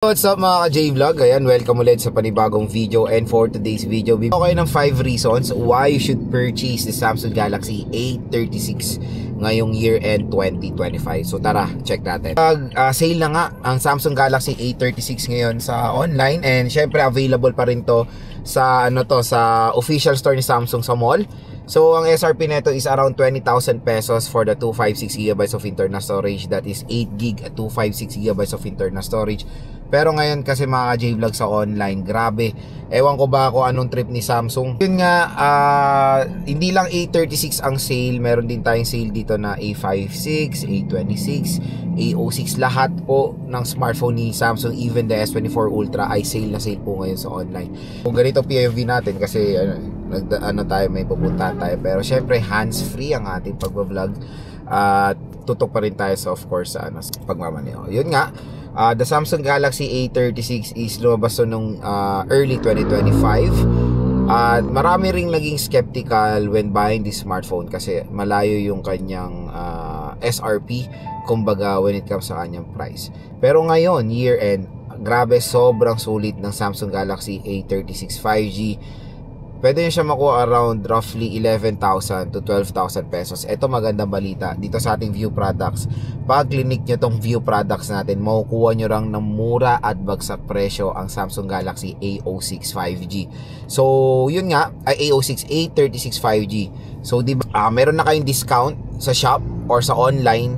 What's up mga ka-J-Vlog? Ayan, welcome ulit sa panibagong video. And for today's video, bibigyan ko kayo ng 5 reasons why you should purchase the Samsung Galaxy A36 ngayong year-end 2025. So tara, check natin. Sale na nga ang Samsung Galaxy A36 ngayon sa online. And syempre available pa rin to sa, sa official store ni Samsung sa mall. So ang SRP nito is around 20,000 pesos for the 256GB of internal storage. That is 8GB at 256GB of internal storage. Pero ngayon kasi mga ka-J-Vlog sa online, grabe. Ewan ko ba kung anong trip ni Samsung. Yun nga, hindi lang A36 ang sale. Meron din tayong sale dito na A56, A26, A06. Lahat po ng smartphone ni Samsung, even the S24 Ultra, ay sale na sale po ngayon sa online. Kung ganito POV natin kasi tayo, may pupuntahan tayo. Pero syempre hands-free ang ating pagbablog. Tutok pa rin tayo sa, of course, sa pagmamaneho. Yun nga, the Samsung Galaxy A36 is lumabas nung early 2025. At marami ring naging skeptical when buying this smartphone kasi malayo yung kanyang SRP, kumbaga when it comes sa kanyang price. Pero ngayon, year-end, grabe, sobrang sulit ng Samsung Galaxy A36 5G. Pwede nyo siya makuha around roughly 11,000 to 12,000 pesos. Ito magandang balita dito sa ating View Products. Pag clinic nyo tong View Products natin, makukuha nyo lang ng mura at bagsak presyo ang Samsung Galaxy A06 5G. So yun nga, ay A06 A36 5G. So diba, meron na kayong discount sa shop or sa online.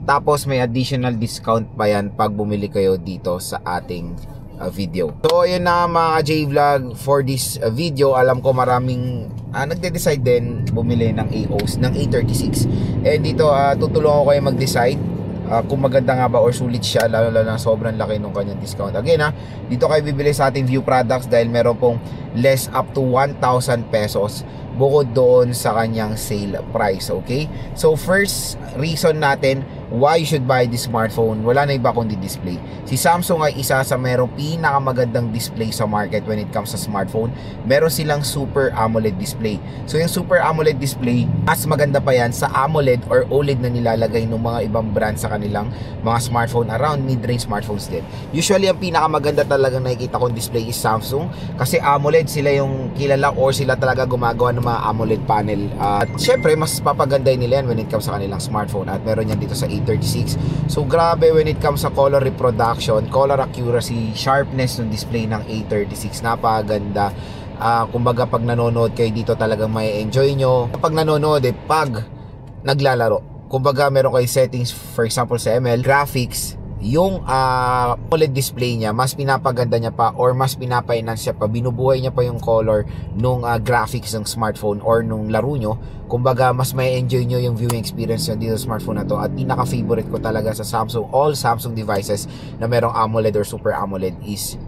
Tapos may additional discount pa yan pag bumili kayo dito sa ating video. So ayun na mga J-Vlog for this video. Alam ko maraming nagde-decide din bumili ng ng A36. And dito tutulungan ko kayo mag-decide kung maganda nga ba or sulit siya, lalo na sobrang laki ng kanyang discount. Again dito kayo bibili sa ating View Products dahil meron pong less up to 1,000 pesos bukod doon sa kanyang sale price. Okay? So first reason natin why you should buy this smartphone, wala na iba kundi display. Si Samsung ay isa sa merong pinakamagandang display sa market when it comes sa smartphone. Meron silang Super AMOLED display. So yung Super AMOLED display, mas maganda pa yan sa AMOLED or OLED na nilalagay ng mga ibang brand sa kanilang mga smartphone around mid-range smartphones din. Usually ang pinakamaganda talagang nakikita kong display is Samsung kasi AMOLED sila yung kilala or sila talaga gumagawa ng mga AMOLED panel. At syempre mas papaganday nila yan when it comes sa kanilang smartphone. At meron yan dito sa A36. So grabe when it comes sa color reproduction, color accuracy, sharpness ng display ng A36, napakaganda. Kumbaga pag nanonood kayo dito talagang may enjoy nyo. Pag nanonood pag naglalaro, kumbaga meron kayo settings, for example sa ML graphics, yung OLED display niya mas pinapaganda niya pa or mas pinapa-enhance siya pa, binubuhay niya pa yung color nung graphics ng smartphone or nung laro nyo. Kumbaga mas may enjoy nyo yung viewing experience nyo dito sa smartphone na to. At pinaka-favorite ko talaga sa Samsung, all Samsung devices na merong AMOLED or Super AMOLED is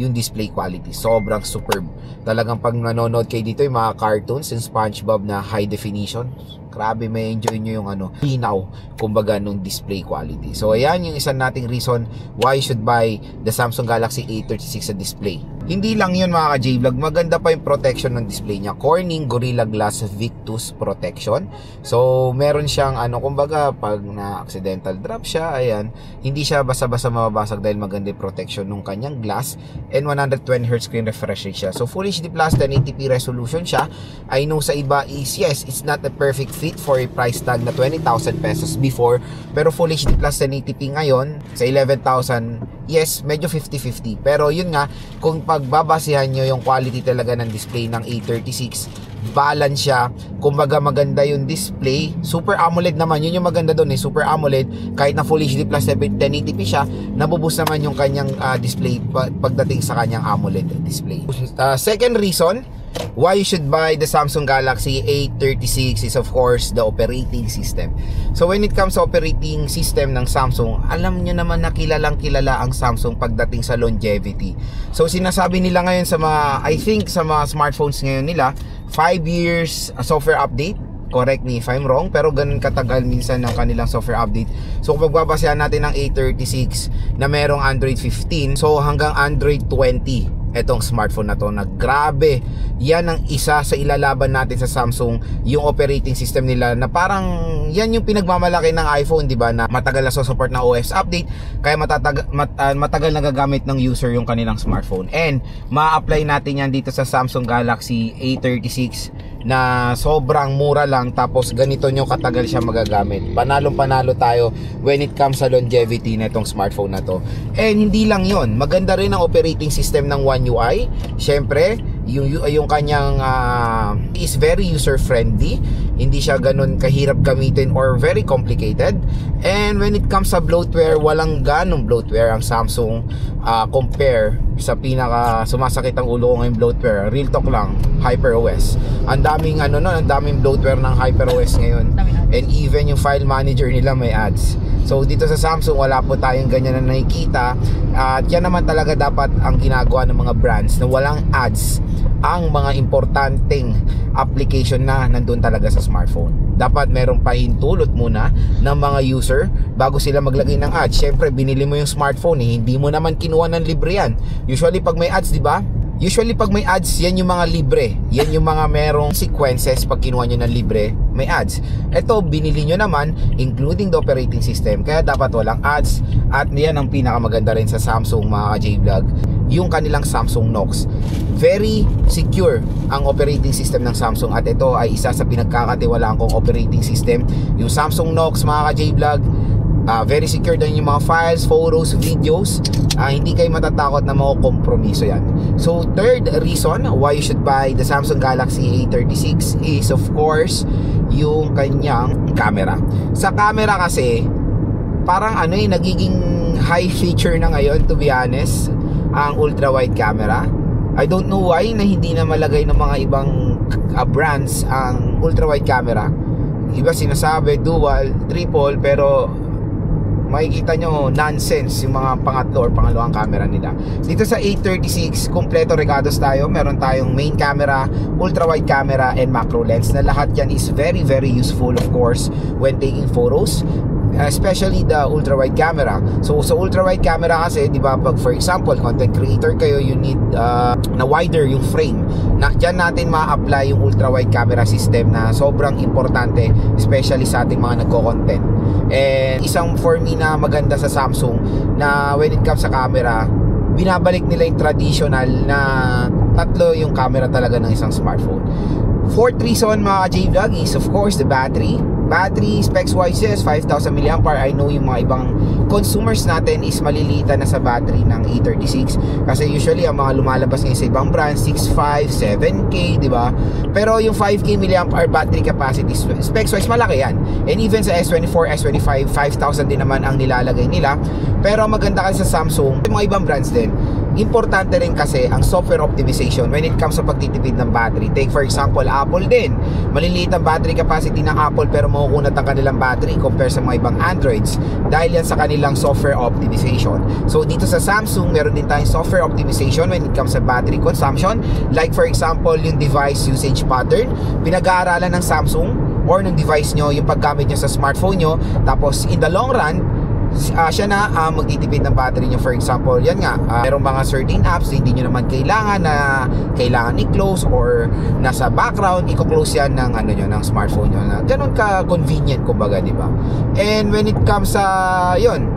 yung display quality. Sobrang superb. Talagang pag nanonood kayo dito yung mga cartoons, yung SpongeBob na high definition, grabe may enjoy nyo yung linaw, kumbaga nung display quality. So ayan yung isang nating reason why you should buy the Samsung Galaxy A36 sa display. Hindi lang yun mga ka-J-Vlog, maganda pa yung protection ng display niya. Corning Gorilla Glass Victus protection. So meron siyang kumbaga pag na-accidental drop siya, ayan, hindi siya basta-basta mababasag dahil maganda yung protection ng kanyang glass. And 120Hz screen refresh rate siya. So Full HD Plus 1080p resolution siya. I know sa iba is yes, it's not a perfect fit for a price tag na 20,000 pesos before, pero Full HD Plus 1080p ngayon sa 11,000, yes, medyo 50-50. Pero yun nga, kung pagbabasihan nyo yung quality talaga ng display ng A36, balance siya, kumbaga maganda yung display. Super AMOLED naman, yun yung maganda doon Super AMOLED, kahit na Full HD Plus 1080p siya, nabuboost naman yung kanyang display pagdating sa kanyang AMOLED display. Second reason why you should buy the Samsung Galaxy A36 is of course the operating system. So when it comes to operating system ng Samsung, alam nyo naman na kilalang kilala ang Samsung pagdating sa longevity. So sinasabi nila ngayon sa mga, I think sa mga smartphones ngayon nila, 5 years software update. Correct me if I'm wrong, pero ganun katagal minsan ng kanilang software update. So kung magbabasehan natin ng A36 na merong Android 15, so hanggang Android 20 etong smartphone na to, na grabe, yan ang isa sa ilalaban natin sa Samsung, yung operating system nila na parang yan yung pinagmamalaki ng iPhone, di ba, na matagal na support na OS update, kaya matagal nagagamit ng user yung kanilang smartphone. And ma-apply natin yan dito sa Samsung Galaxy A36 na sobrang mura lang, tapos ganito nyo katagal siya magagamit. Panalong panalo tayo when it comes sa longevity na itong smartphone na to. And hindi lang yon, maganda rin ang operating system ng One UI. Syempre yung kanyang is very user friendly, hindi siya ganun kahirap gamitin or very complicated. And when it comes sa bloatware, walang ganong bloatware ang Samsung compare sa pinaka sumasakit ang ulo ko ngayong bloatware. Real talk lang, HyperOS. Ang daming ang daming bloatware ng HyperOS ngayon. And even yung file manager nila may ads. So dito sa Samsung wala po tayong ganyan na nakikita. At yan naman talaga dapat ang ginagawa ng mga brands, na walang ads ang mga importanteng application na nandun talaga sa smartphone. Dapat merong pahintulot muna ng mga user bago sila maglagay ng ads. Syempre binili mo yung smartphone, hindi mo naman kinuha ng libre yan. Usually pag may ads, di ba? Usually pag may ads, yan yung mga libre. Yan yung mga merong sequences pag kinuha nyo ng libre, may ads. Ito, binili nyo naman, including the operating system. Kaya dapat walang ads. At yan ang pinakamaganda rin sa Samsung, mga ka-J-Vlog, yung kanilang Samsung Knox. Very secure ang operating system ng Samsung. At ito ay isa sa pinagkakatiwalaan kong operating system, yung Samsung Knox, mga ka-J-Vlog. Very secure din yung mga files, photos, videos. Hindi kayo matatakot na makukompromiso yan. So third reason why you should buy the Samsung Galaxy A36 is of course yung kanyang camera. Sa camera kasi parang nagiging high feature na ngayon, to be honest, ang ultra wide camera. I don't know why na hindi na malagay ng mga ibang brands ang ultra wide camera. Iba sinasabi dual, triple, pero makikita nyo nonsense yung mga pangatlo or pangalawang camera nila. Dito sa A36, kompleto regados tayo. Meron tayong main camera, ultra wide camera, and macro lens, na lahat yan is very very useful of course when taking photos, especially the ultra wide camera. So sa ultra wide camera kasi, di ba, pag for example content creator kayo, you need na wider yung frame. Diyan natin ma-apply yung ultra wide camera system na sobrang importante, especially sa ating mga nagko-content. And isang for me na maganda sa Samsung, na when it comes sa camera, binabalik nila yung traditional na tatlo yung camera talaga ng isang smartphone. Fourth reason, mga J-Vlog, is of course the battery. Battery specs wise, yes, 5,000 mAh. I know yung mga ibang consumers natin is malilitan na sa battery ng A36, kasi usually ang mga lumalabas ngayon sa ibang brands 6.5, 7K, di ba? Pero yung 5K mAh battery capacity specs wise, malaki yan. And even sa S24, S25, 5,000 din naman ang nilalagay nila. Pero maganda kasi sa Samsung, yung mga ibang brands din, importante rin kasi ang software optimization when it comes sa pagtitipid ng battery. Take for example, Apple din. Maliliit ang battery capacity ng Apple pero makukunat ang kanilang battery compare sa mga ibang Androids dahil yan sa kanilang software optimization. So dito sa Samsung, meron din tayong software optimization when it comes sa battery consumption. Like for example, yung device usage pattern. Pinag-aaralan ng Samsung or ng device nyo yung paggamit nyo sa smartphone nyo. Tapos in the long run, siya na magtitipid ng battery nyo. For example, yan nga, merong mga certain apps hindi nyo naman kailangan i-close or nasa background, i-close yan ng ng smartphone nyo, na ganun ka convenient kumbaga, di ba? And when it comes sa yun,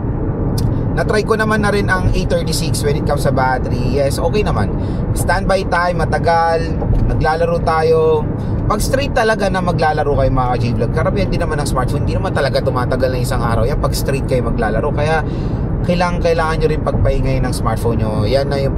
na-try ko naman na rin ang A36 when it comes sa battery. Yes, okay naman. Standby time, matagal, naglalaro tayo. Pag straight talaga na maglalaro kayo, mga J-Vlog, karamihan din naman ng smartphone, hindi naman talaga tumatagal na isang araw yan pag straight kayo maglalaro. Kaya kailangan nyo rin pagpahingayin ng smartphone nyo. Yan na yung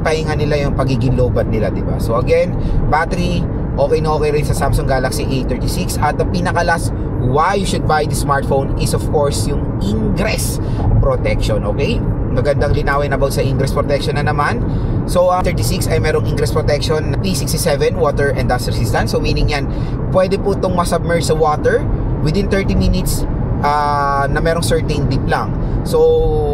pahinga nila, yung pagiging lobat nila, diba? So again, battery, okay na okay rin sa Samsung Galaxy A36. At ang pinaka-last why you should buy the smartphone is of course yung ingress protection, okay? Magandang linawin about sa ingress protection na naman. So 36 ay merong ingress protection P67 water and dust resistant. So meaning yan, pwede po itong masubmerge sa water within 30 minutes na merong certain dip lang. So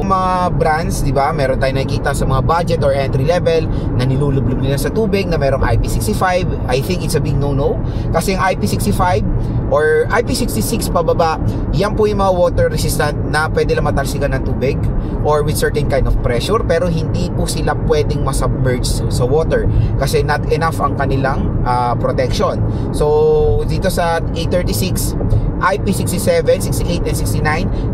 mga brands, di ba, meron tayong nakikita sa mga budget or entry level na nilulublob nila sa tubig na merong IP65. I think it's a big no-no kasi yung IP65 or IP66 pababa, yan po yung mga water resistant na pwede lang matalsikan ng tubig or with certain kind of pressure, pero hindi po sila pwedeng masubmerge sa water kasi not enough ang kanilang protection. So dito sa A36, IP67, 68, and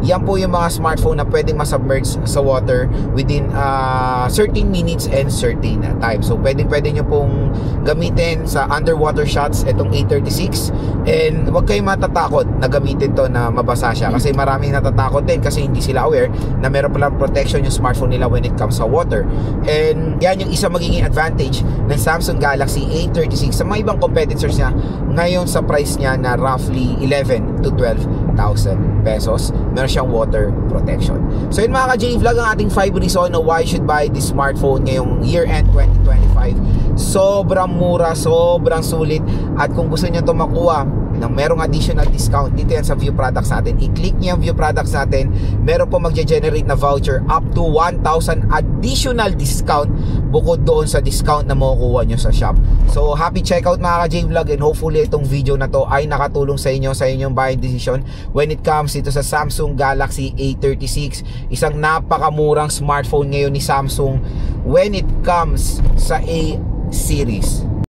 69, yan po yung mga smartphone na pwedeng masubmerge sa water within 13 minutes and certain time. So pwede nyo pong gamitin sa underwater shots itong A36, and wag kayong matatakot na gamitin to na mabasa siya kasi maraming natatakot din kasi hindi sila aware na meron palang protection yung smartphone nila when it comes sa water. And yan yung isa magiging advantage ng Samsung Galaxy A36 sa mga ibang competitors niya ngayon sa price niya na roughly 11 to 12,000 pesos. Meron siyang water protection. So yun mga ka-J Vlog, ang ating 5 reason na why should buy this smartphone ngayong year-end 2025. Sobrang mura, sobrang sulit, at kung gusto niyo ito makuha ng merong additional discount, dito yan sa view products natin, i-click niyo yung view products natin, meron po magge-generate na voucher up to 1,000 additional discount bukod doon sa discount na makukuha nyo sa shop. So happy checkout mga ka-J Vlog, and hopefully itong video na to ay nakatulong sa inyo sa inyong buying decision when it comes dito sa Samsung Galaxy A36. Isang napakamurang smartphone ngayon ni Samsung when it comes sa A series.